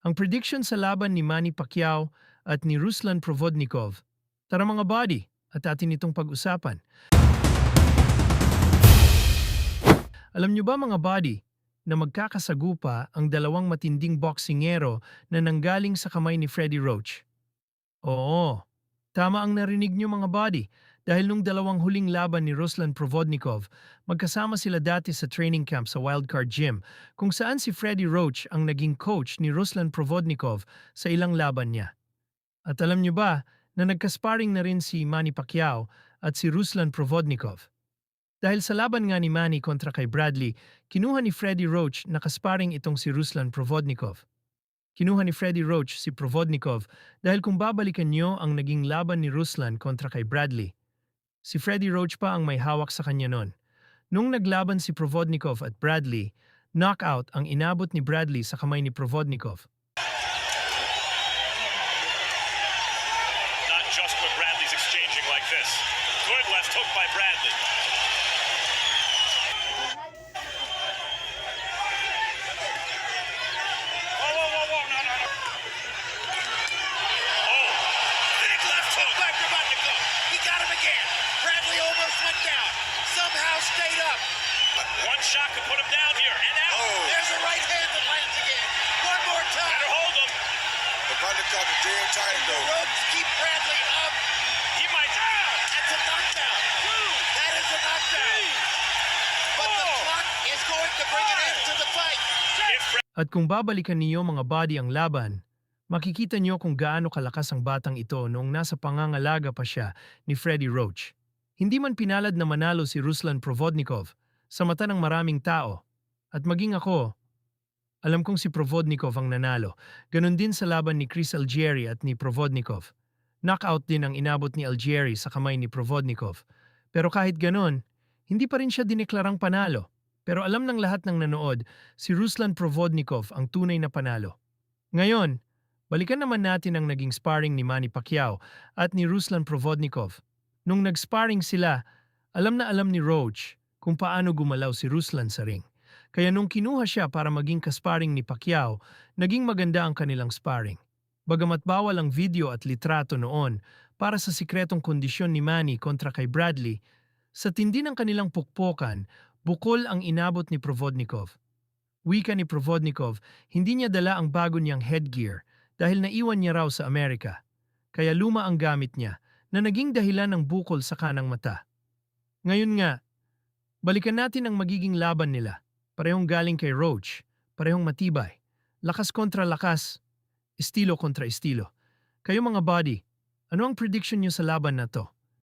Ang prediction sa laban ni Manny Pacquiao at ni Ruslan Provodnikov. Tara mga body, at atin itong pag-usapan. Alam nyo ba mga body, na magkakasagupa ang dalawang matinding boksingero na nanggaling sa kamay ni Freddie Roach? Oo, tama ang narinig nyo mga body, dahil nung dalawang huling laban ni Ruslan Provodnikov, magkasama sila dati sa training camp sa Wildcard Gym, kung saan si Freddie Roach ang naging coach ni Ruslan Provodnikov sa ilang laban niya. At alam nyo ba na nagkasparing na rin si Manny Pacquiao at si Ruslan Provodnikov? Dahil sa laban nga ni Manny kontra kay Bradley, kinuha ni Freddie Roach na kasparing itong si Ruslan Provodnikov. Kinuha ni Freddie Roach si Provodnikov dahil kung babalikan nyo ang naging laban ni Ruslan kontra kay Bradley, si Freddie Roach pa ang may hawak sa kanya nun. Nung naglaban si Provodnikov at Bradley, knockout ang inabot ni Bradley sa kamay ni Provodnikov. Not just when Bradley's exchanging like this. Good left hook by Bradley. Whoa, no. Oh, big left hook by Provodnikov. He got him again. Bradley almost went down. Somehow stayed up. One shot could put him down here. And now, there's a right hand that lands again. One more time. Better hold him. Provodnikov is damn tired The though. ropes keep Bradley up. He might. That's a knockdown. That is a knockdown. But the clock is going to bring an end to the fight. At kung babalikan niyo mga body ang laban, makikita niyo kung gaano kalakas ang batang ito noong nasa pangangalaga pa siya ni Freddie Roach. Hindi man pinalad na manalo si Ruslan Provodnikov sa mata ng maraming tao. At maging ako, alam kong si Provodnikov ang nanalo. Ganon din sa laban ni Chris Algieri at ni Provodnikov. Knockout din ang inabot ni Algieri sa kamay ni Provodnikov. Pero kahit ganon, hindi pa rin siya dineklarang panalo. Pero alam ng lahat ng nanood, si Ruslan Provodnikov ang tunay na panalo. Ngayon, balikan naman natin ang naging sparring ni Manny Pacquiao at ni Ruslan Provodnikov. Nung nag-sparring sila, alam na alam ni Roach kung paano gumalaw si Ruslan sa ring. Kaya nung kinuha siya para maging kasparing ni Pacquiao, naging maganda ang kanilang sparring. Bagamat bawal ang video at litrato noon para sa sikretong kondisyon ni Manny kontra kay Bradley, sa tindi ng kanilang pukpokan, bukol ang inabot ni Provodnikov. Wika ni Provodnikov, hindi niya dala ang bago niyang headgear dahil naiwan niya raw sa Amerika. Kaya luma ang gamit niya na naging dahilan ng bukol sa kanang mata. Ngayon nga, balikan natin ang magiging laban nila. Parehong galing kay Roach, parehong matibay. Lakas kontra lakas, estilo kontra estilo. Kayo mga body, ano ang prediction niyo sa laban na to?